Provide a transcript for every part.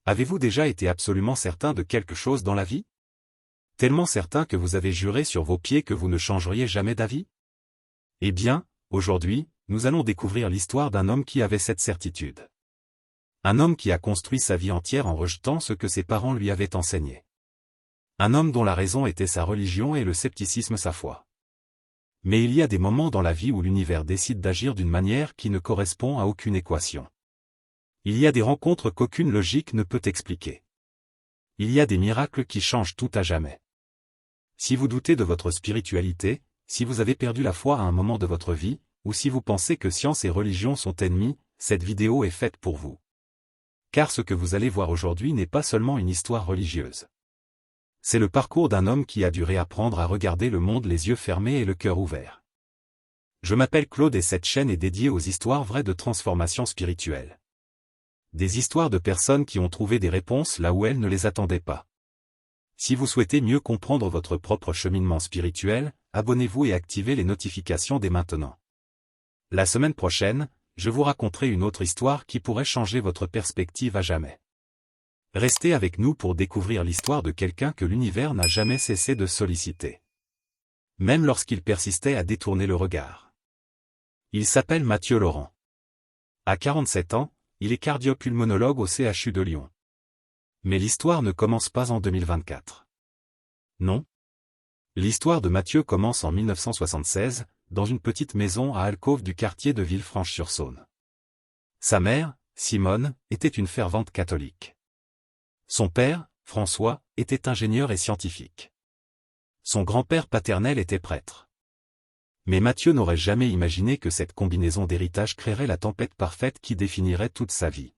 Avez-vous déjà été absolument certain de quelque chose dans la vie? Tellement certain que vous avez juré sur vos pieds que vous ne changeriez jamais d'avis? Eh bien, aujourd'hui, nous allons découvrir l'histoire d'un homme qui avait cette certitude. Un homme qui a construit sa vie entière en rejetant ce que ses parents lui avaient enseigné. Un homme dont la raison était sa religion et le scepticisme sa foi. Mais il y a des moments dans la vie où l'univers décide d'agir d'une manière qui ne correspond à aucune équation. Il y a des rencontres qu'aucune logique ne peut expliquer. Il y a des miracles qui changent tout à jamais. Si vous doutez de votre spiritualité, si vous avez perdu la foi à un moment de votre vie, ou si vous pensez que science et religion sont ennemis, cette vidéo est faite pour vous. Car ce que vous allez voir aujourd'hui n'est pas seulement une histoire religieuse. C'est le parcours d'un homme qui a dû réapprendre à regarder le monde les yeux fermés et le cœur ouvert. Je m'appelle Claude et cette chaîne est dédiée aux histoires vraies de transformation spirituelle. Des histoires de personnes qui ont trouvé des réponses là où elles ne les attendaient pas. Si vous souhaitez mieux comprendre votre propre cheminement spirituel, abonnez-vous et activez les notifications dès maintenant. La semaine prochaine, je vous raconterai une autre histoire qui pourrait changer votre perspective à jamais. Restez avec nous pour découvrir l'histoire de quelqu'un que l'univers n'a jamais cessé de solliciter. Même lorsqu'il persistait à détourner le regard. Il s'appelle Mathieu Laurent. À 47 ans, il est cardiopulmonologue au CHU de Lyon. Mais l'histoire ne commence pas en 2024. Non. L'histoire de Mathieu commence en 1976, dans une petite maison à alcôve du quartier de Villefranche-sur-Saône. Sa mère, Simone, était une fervente catholique. Son père, François, était ingénieur et scientifique. Son grand-père paternel était prêtre. Mais Mathieu n'aurait jamais imaginé que cette combinaison d'héritage créerait la tempête parfaite qui définirait toute sa vie.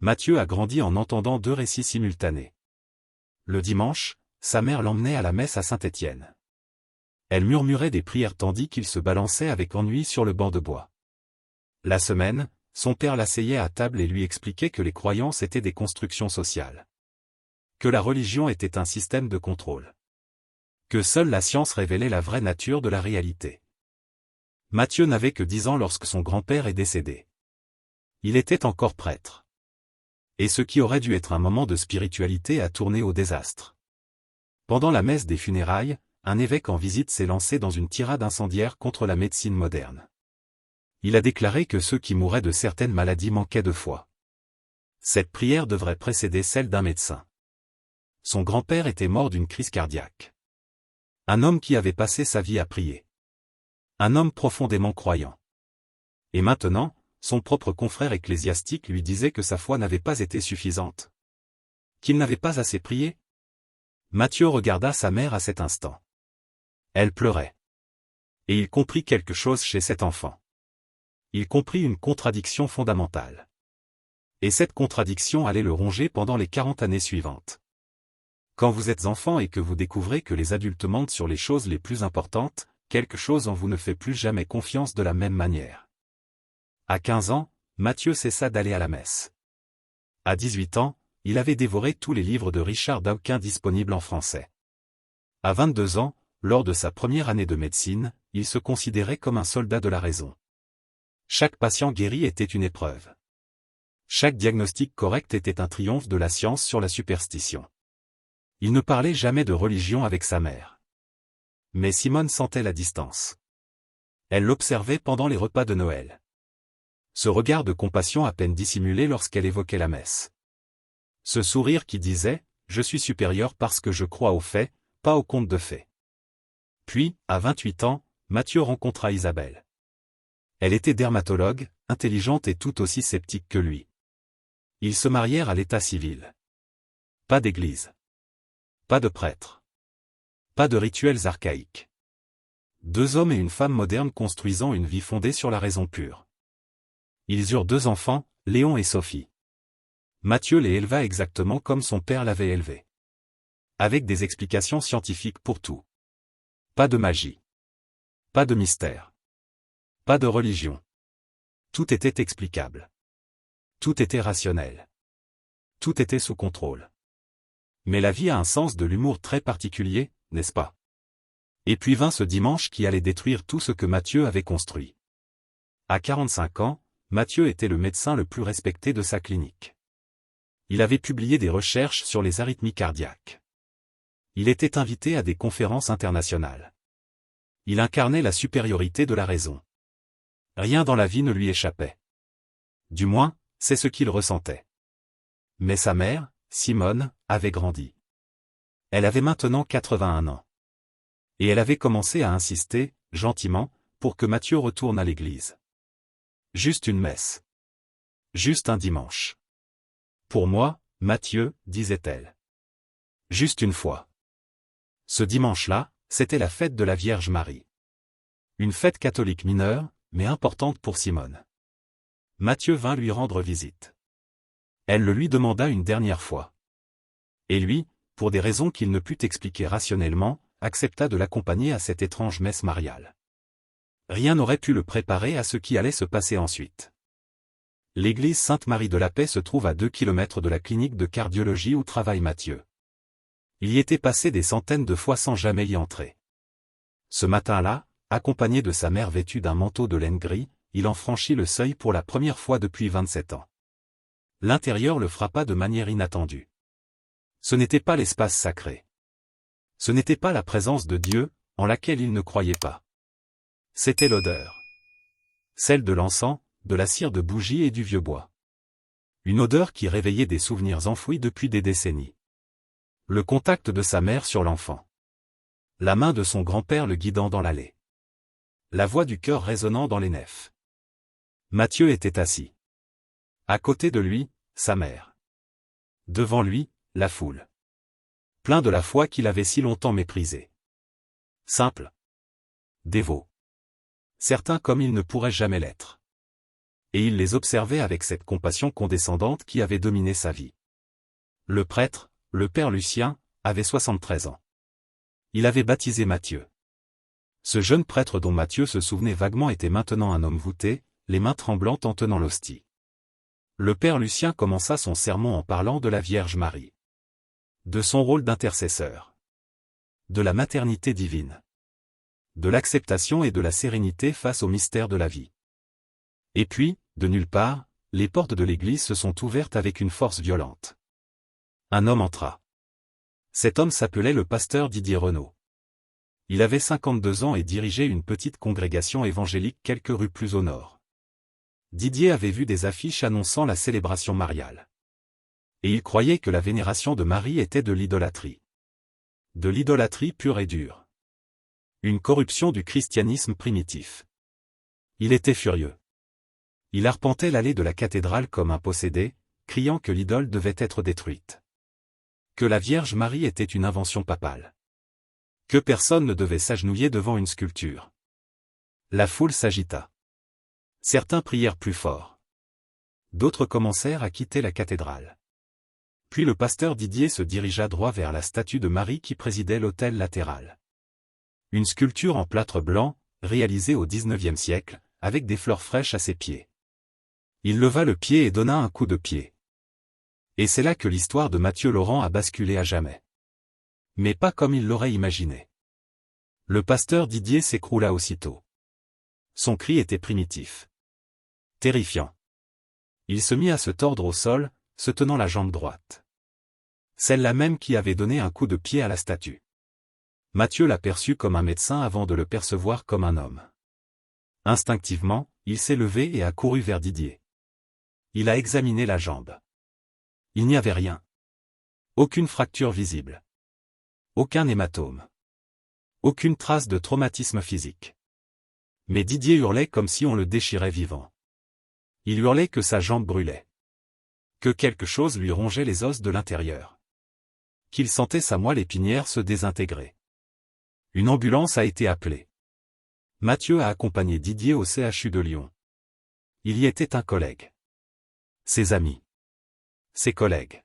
Mathieu a grandi en entendant deux récits simultanés. Le dimanche, sa mère l'emmenait à la messe à Saint-Étienne. Elle murmurait des prières tandis qu'il se balançait avec ennui sur le banc de bois. La semaine, son père l'asseyait à table et lui expliquait que les croyances étaient des constructions sociales. Que la religion était un système de contrôle. Que seule la science révélait la vraie nature de la réalité. Mathieu n'avait que 10 ans lorsque son grand-père est décédé. Il était encore prêtre. Et ce qui aurait dû être un moment de spiritualité a tourné au désastre. Pendant la messe des funérailles, un évêque en visite s'est lancé dans une tirade incendiaire contre la médecine moderne. Il a déclaré que ceux qui mouraient de certaines maladies manquaient de foi. Cette prière devrait précéder celle d'un médecin. Son grand-père était mort d'une crise cardiaque. Un homme qui avait passé sa vie à prier. Un homme profondément croyant. Et maintenant, son propre confrère ecclésiastique lui disait que sa foi n'avait pas été suffisante. Qu'il n'avait pas assez prié. Mathieu regarda sa mère à cet instant. Elle pleurait. Et il comprit quelque chose chez cet enfant. Il comprit une contradiction fondamentale. Et cette contradiction allait le ronger pendant les 40 années suivantes. Quand vous êtes enfant et que vous découvrez que les adultes mentent sur les choses les plus importantes, quelque chose en vous ne fait plus jamais confiance de la même manière. À 15 ans, Mathieu cessa d'aller à la messe. À 18 ans, il avait dévoré tous les livres de Richard Dawkins disponibles en français. À 22 ans, lors de sa première année de médecine, il se considérait comme un soldat de la raison. Chaque patient guéri était une épreuve. Chaque diagnostic correct était un triomphe de la science sur la superstition. Il ne parlait jamais de religion avec sa mère. Mais Simone sentait la distance. Elle l'observait pendant les repas de Noël. Ce regard de compassion à peine dissimulé lorsqu'elle évoquait la messe. Ce sourire qui disait « Je suis supérieur parce que je crois aux faits, pas aux contes de fées ». Puis, à 28 ans, Mathieu rencontra Isabelle. Elle était dermatologue, intelligente et tout aussi sceptique que lui. Ils se marièrent à l'état civil. Pas d'église. Pas de prêtre. Pas de rituels archaïques. Deux hommes et une femme modernes construisant une vie fondée sur la raison pure. Ils eurent 2 enfants, Léon et Sophie. Mathieu les éleva exactement comme son père l'avait élevé. Avec des explications scientifiques pour tout. Pas de magie. Pas de mystère. Pas de religion. Tout était explicable. Tout était rationnel. Tout était sous contrôle. Mais la vie a un sens de l'humour très particulier, n'est-ce pas? Et puis vint ce dimanche qui allait détruire tout ce que Mathieu avait construit. À 45 ans, Mathieu était le médecin le plus respecté de sa clinique. Il avait publié des recherches sur les arythmies cardiaques. Il était invité à des conférences internationales. Il incarnait la supériorité de la raison. Rien dans la vie ne lui échappait. Du moins, c'est ce qu'il ressentait. Mais sa mère, Simone, avait grandi. Elle avait maintenant 81 ans. Et elle avait commencé à insister, gentiment, pour que Mathieu retourne à l'église. Juste une messe. Juste un dimanche. Pour moi, Mathieu, disait-elle. Juste une fois. Ce dimanche-là, c'était la fête de la Vierge Marie. Une fête catholique mineure, mais importante pour Simone. Mathieu vint lui rendre visite. Elle le lui demanda une dernière fois. Et lui, pour des raisons qu'il ne put expliquer rationnellement, accepta de l'accompagner à cette étrange messe mariale. Rien n'aurait pu le préparer à ce qui allait se passer ensuite. L'église Sainte-Marie de la Paix se trouve à 2 kilomètres de la clinique de cardiologie où travaille Mathieu. Il y était passé des centaines de fois sans jamais y entrer. Ce matin-là, accompagné de sa mère vêtue d'un manteau de laine gris, il en franchit le seuil pour la première fois depuis 27 ans. L'intérieur le frappa de manière inattendue. Ce n'était pas l'espace sacré. Ce n'était pas la présence de Dieu, en laquelle il ne croyait pas. C'était l'odeur. Celle de l'encens, de la cire de bougie et du vieux bois. Une odeur qui réveillait des souvenirs enfouis depuis des décennies. Le contact de sa mère sur l'enfant. La main de son grand-père le guidant dans l'allée. La voix du cœur résonnant dans les nefs. Mathieu était assis. À côté de lui, sa mère. Devant lui, la foule. Plein de la foi qu'il avait si longtemps méprisée. Simple. Dévot. Certains comme il ne pourrait jamais l'être. Et il les observait avec cette compassion condescendante qui avait dominé sa vie. Le prêtre, le père Lucien, avait 73 ans. Il avait baptisé Mathieu. Ce jeune prêtre dont Mathieu se souvenait vaguement était maintenant un homme voûté, les mains tremblantes en tenant l'hostie. Le père Lucien commença son sermon en parlant de la Vierge Marie. De son rôle d'intercesseur. De la maternité divine. De l'acceptation et de la sérénité face au mystère de la vie. Et puis, de nulle part, les portes de l'église se sont ouvertes avec une force violente. Un homme entra. Cet homme s'appelait le pasteur Didier Renaud. Il avait 52 ans et dirigeait une petite congrégation évangélique quelques rues plus au nord. Didier avait vu des affiches annonçant la célébration mariale. Et il croyait que la vénération de Marie était de l'idolâtrie. De l'idolâtrie pure et dure. Une corruption du christianisme primitif. Il était furieux. Il arpentait l'allée de la cathédrale comme un possédé, criant que l'idole devait être détruite. Que la Vierge Marie était une invention papale. Que personne ne devait s'agenouiller devant une sculpture. La foule s'agita. Certains prièrent plus fort. D'autres commencèrent à quitter la cathédrale. Puis le pasteur Didier se dirigea droit vers la statue de Marie qui présidait l'autel latéral. Une sculpture en plâtre blanc, réalisée au XIXe siècle, avec des fleurs fraîches à ses pieds. Il leva le pied et donna un coup de pied. Et c'est là que l'histoire de Mathieu Laurent a basculé à jamais. Mais pas comme il l'aurait imaginé. Le pasteur Didier s'écroula aussitôt. Son cri était primitif. Terrifiant. Il se mit à se tordre au sol, se tenant la jambe droite. Celle-là même qui avait donné un coup de pied à la statue. Mathieu l'aperçut comme un médecin avant de le percevoir comme un homme. Instinctivement, il s'est levé et a couru vers Didier. Il a examiné la jambe. Il n'y avait rien. Aucune fracture visible. Aucun hématome. Aucune trace de traumatisme physique. Mais Didier hurlait comme si on le déchirait vivant. Il hurlait que sa jambe brûlait. Que quelque chose lui rongeait les os de l'intérieur. Qu'il sentait sa moelle épinière se désintégrer. Une ambulance a été appelée. Mathieu a accompagné Didier au CHU de Lyon. Il y était un collègue. Ses amis. Ses collègues.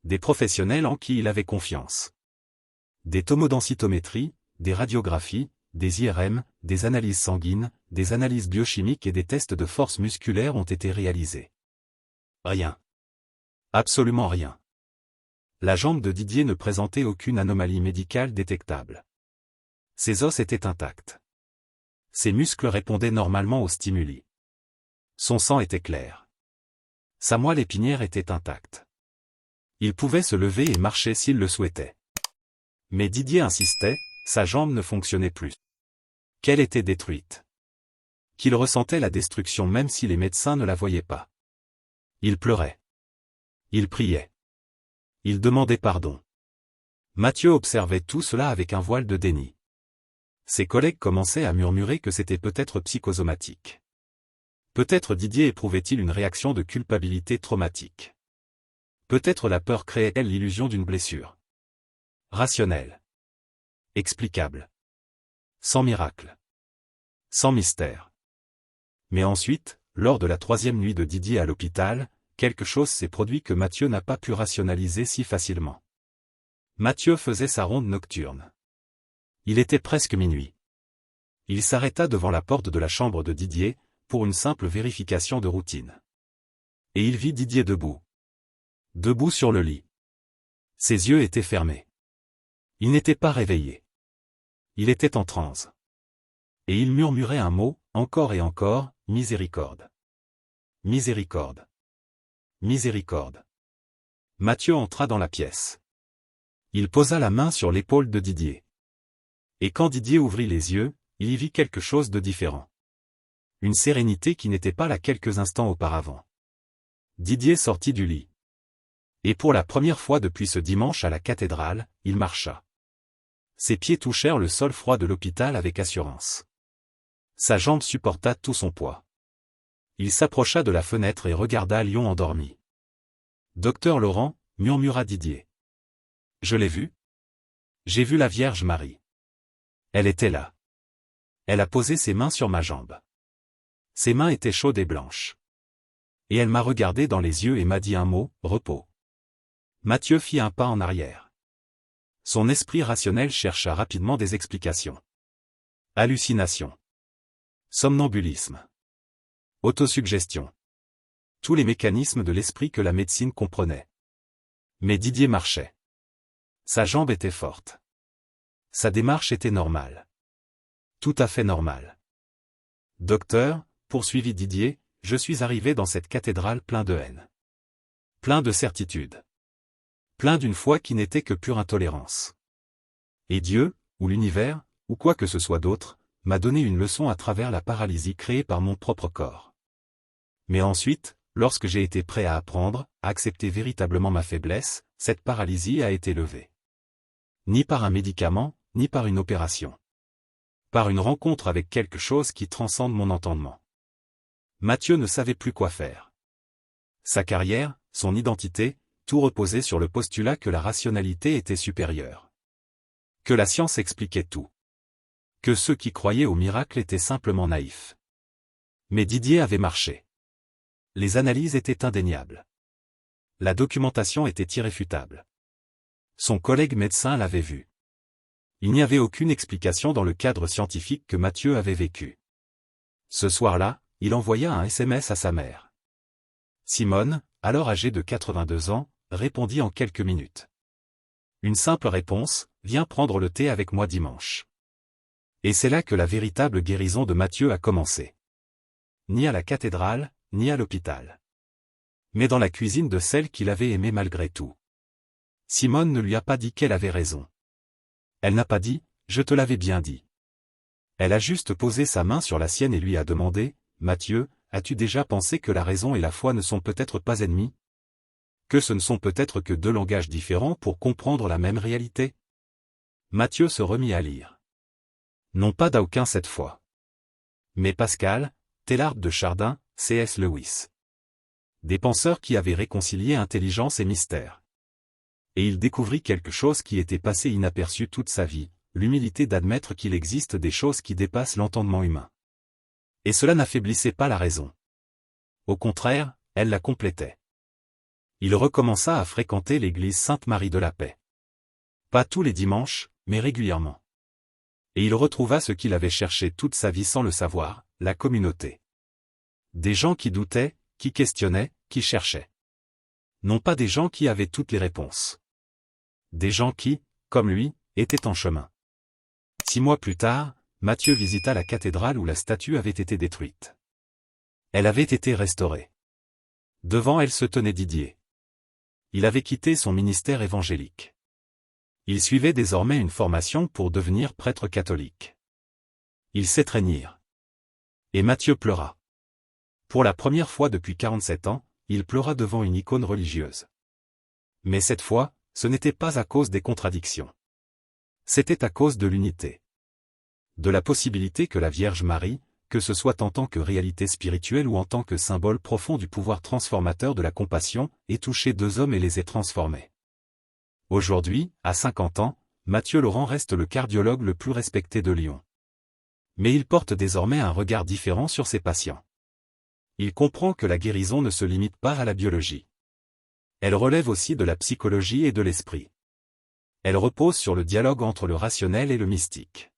Des professionnels en qui il avait confiance. Des tomodensitométries, des radiographies, des IRM, des analyses sanguines, des analyses biochimiques et des tests de force musculaire ont été réalisés. Rien. Absolument rien. La jambe de Didier ne présentait aucune anomalie médicale détectable. Ses os étaient intacts. Ses muscles répondaient normalement aux stimuli. Son sang était clair. Sa moelle épinière était intacte. Il pouvait se lever et marcher s'il le souhaitait. Mais Didier insistait, sa jambe ne fonctionnait plus. Qu'elle était détruite. Qu'il ressentait la destruction même si les médecins ne la voyaient pas. Il pleurait. Il priait. Il demandait pardon. Mathieu observait tout cela avec un voile de déni. Ses collègues commençaient à murmurer que c'était peut-être psychosomatique. Peut-être Didier éprouvait-il une réaction de culpabilité traumatique. Peut-être la peur créait-elle l'illusion d'une blessure. Rationnelle. Explicable. Sans miracle. Sans mystère. Mais ensuite, lors de la 3e nuit de Didier à l'hôpital, quelque chose s'est produit que Mathieu n'a pas pu rationaliser si facilement. Mathieu faisait sa ronde nocturne. Il était presque minuit. Il s'arrêta devant la porte de la chambre de Didier, pour une simple vérification de routine. Et il vit Didier debout. Debout sur le lit. Ses yeux étaient fermés. Il n'était pas réveillé. Il était en transe. Et il murmurait un mot, encore et encore, miséricorde. Miséricorde. Miséricorde. Mathieu entra dans la pièce. Il posa la main sur l'épaule de Didier. Et quand Didier ouvrit les yeux, il y vit quelque chose de différent. Une sérénité qui n'était pas là quelques instants auparavant. Didier sortit du lit. Et pour la première fois depuis ce dimanche à la cathédrale, il marcha. Ses pieds touchèrent le sol froid de l'hôpital avec assurance. Sa jambe supporta tout son poids. Il s'approcha de la fenêtre et regarda Lyon endormi. « Docteur Laurent » murmura Didier. « Je l'ai vue. J'ai vu la Vierge Marie. Elle était là. Elle a posé ses mains sur ma jambe. Ses mains étaient chaudes et blanches. Et elle m'a regardé dans les yeux et m'a dit un mot, repos. » Mathieu fit un pas en arrière. Son esprit rationnel chercha rapidement des explications. Hallucination. Somnambulisme. Autosuggestion. Tous les mécanismes de l'esprit que la médecine comprenait. Mais Didier marchait. Sa jambe était forte. Sa démarche était normale. Tout à fait normale. « Docteur » poursuivit Didier, « je suis arrivé dans cette cathédrale plein de haine. Plein de certitude. Plein d'une foi qui n'était que pure intolérance. Et Dieu, ou l'univers, ou quoi que ce soit d'autre, m'a donné une leçon à travers la paralysie créée par mon propre corps. Mais ensuite, lorsque j'ai été prêt à apprendre, à accepter véritablement ma faiblesse, cette paralysie a été levée. Ni par un médicament, ni par une opération. Par une rencontre avec quelque chose qui transcende mon entendement. » Mathieu ne savait plus quoi faire. Sa carrière, son identité, tout reposait sur le postulat que la rationalité était supérieure. Que la science expliquait tout. Que ceux qui croyaient au miracle étaient simplement naïfs. Mais Didier avait marché. Les analyses étaient indéniables. La documentation était irréfutable. Son collègue médecin l'avait vu. Il n'y avait aucune explication dans le cadre scientifique que Mathieu avait vécu. Ce soir-là, il envoya un SMS à sa mère. Simone, alors âgée de 82 ans, répondit en quelques minutes. Une simple réponse, « Viens prendre le thé avec moi dimanche. » Et c'est là que la véritable guérison de Mathieu a commencé. Ni à la cathédrale, ni à l'hôpital. Mais dans la cuisine de celle qu'il avait aimée malgré tout. Simone ne lui a pas dit qu'elle avait raison. Elle n'a pas dit, « Je te l'avais bien dit. » Elle a juste posé sa main sur la sienne et lui a demandé, « Mathieu, as-tu déjà pensé que la raison et la foi ne sont peut-être pas ennemies? Que ce ne sont peut-être que deux langages différents pour comprendre la même réalité ?» Mathieu se remit à lire. Non pas d'aucun cette fois. Mais Pascal, Teilhard de Chardin, C.S. Lewis. Des penseurs qui avaient réconcilié intelligence et mystère. Et il découvrit quelque chose qui était passé inaperçu toute sa vie, l'humilité d'admettre qu'il existe des choses qui dépassent l'entendement humain. Et cela n'affaiblissait pas la raison. Au contraire, elle la complétait. Il recommença à fréquenter l'église Sainte-Marie de la Paix. Pas tous les dimanches, mais régulièrement. Et il retrouva ce qu'il avait cherché toute sa vie sans le savoir, la communauté. Des gens qui doutaient, qui questionnaient, qui cherchaient. Non pas des gens qui avaient toutes les réponses. Des gens qui, comme lui, étaient en chemin. 6 mois plus tard, Mathieu visita la cathédrale où la statue avait été détruite. Elle avait été restaurée. Devant elle se tenait Didier. Il avait quitté son ministère évangélique. Il suivait désormais une formation pour devenir prêtre catholique. Ils s'étreignirent. Et Matthieu pleura. Pour la première fois depuis 47 ans, il pleura devant une icône religieuse. Mais cette fois, ce n'était pas à cause des contradictions. C'était à cause de l'unité. De la possibilité que la Vierge Marie, que ce soit en tant que réalité spirituelle ou en tant que symbole profond du pouvoir transformateur de la compassion, ait touché deux hommes et les ait transformés. Aujourd'hui, à 50 ans, Matthieu Laurent reste le cardiologue le plus respecté de Lyon. Mais il porte désormais un regard différent sur ses patients. Il comprend que la guérison ne se limite pas à la biologie. Elle relève aussi de la psychologie et de l'esprit. Elle repose sur le dialogue entre le rationnel et le mystique.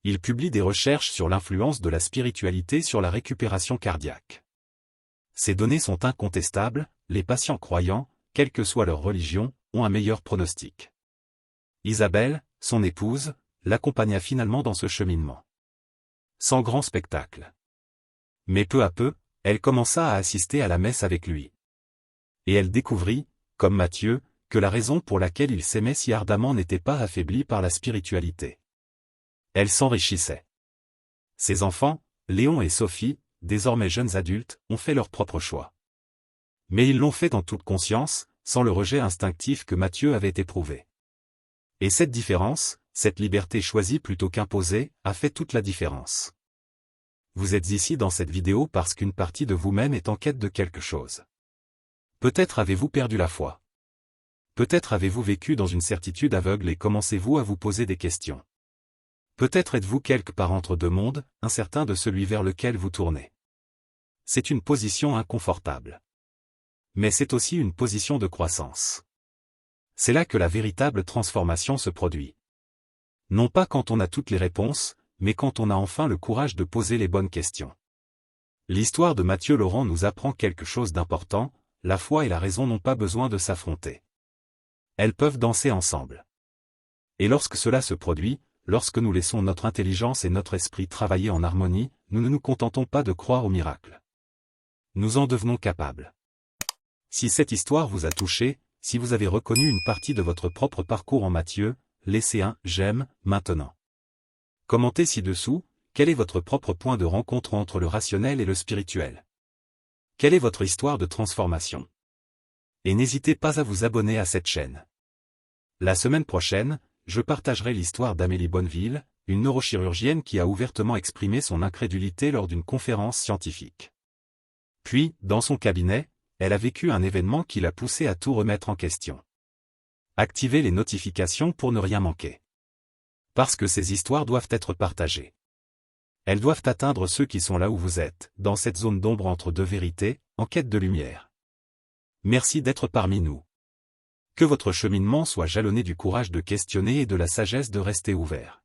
Il publie des recherches sur l'influence de la spiritualité sur la récupération cardiaque. Ces données sont incontestables, les patients croyants, quelle que soit leur religion, ont un meilleur pronostic. Isabelle, son épouse, l'accompagna finalement dans ce cheminement. Sans grand spectacle. Mais peu à peu, elle commença à assister à la messe avec lui. Et elle découvrit, comme Matthieu, que la raison pour laquelle il s'aimait si ardemment n'était pas affaiblie par la spiritualité. Elle s'enrichissait. Ses enfants, Léon et Sophie, désormais jeunes adultes, ont fait leur propre choix. Mais ils l'ont fait en toute conscience, sans le rejet instinctif que Matthieu avait éprouvé. Et cette différence, cette liberté choisie plutôt qu'imposée, a fait toute la différence. Vous êtes ici dans cette vidéo parce qu'une partie de vous-même est en quête de quelque chose. Peut-être avez-vous perdu la foi. Peut-être avez-vous vécu dans une certitude aveugle et commencez-vous à vous poser des questions. Peut-être êtes-vous quelque part entre deux mondes, incertain de celui vers lequel vous tournez. C'est une position inconfortable. Mais c'est aussi une position de croissance. C'est là que la véritable transformation se produit. Non pas quand on a toutes les réponses, mais quand on a enfin le courage de poser les bonnes questions. L'histoire de Matthieu Laurent nous apprend quelque chose d'important, la foi et la raison n'ont pas besoin de s'affronter. Elles peuvent danser ensemble. Et lorsque cela se produit, lorsque nous laissons notre intelligence et notre esprit travailler en harmonie, nous ne nous contentons pas de croire au miracle. Nous en devenons capables. Si cette histoire vous a touché, si vous avez reconnu une partie de votre propre parcours en Matthieu, laissez un « j'aime » maintenant. Commentez ci-dessous, quel est votre propre point de rencontre entre le rationnel et le spirituel? Quelle est votre histoire de transformation? Et n'hésitez pas à vous abonner à cette chaîne. La semaine prochaine, je partagerai l'histoire d'Amélie Bonneville, une neurochirurgienne qui a ouvertement exprimé son incrédulité lors d'une conférence scientifique. Puis, dans son cabinet, elle a vécu un événement qui l'a poussée à tout remettre en question. Activez les notifications pour ne rien manquer. Parce que ces histoires doivent être partagées. Elles doivent atteindre ceux qui sont là où vous êtes, dans cette zone d'ombre entre deux vérités, en quête de lumière. Merci d'être parmi nous. Que votre cheminement soit jalonné du courage de questionner et de la sagesse de rester ouvert.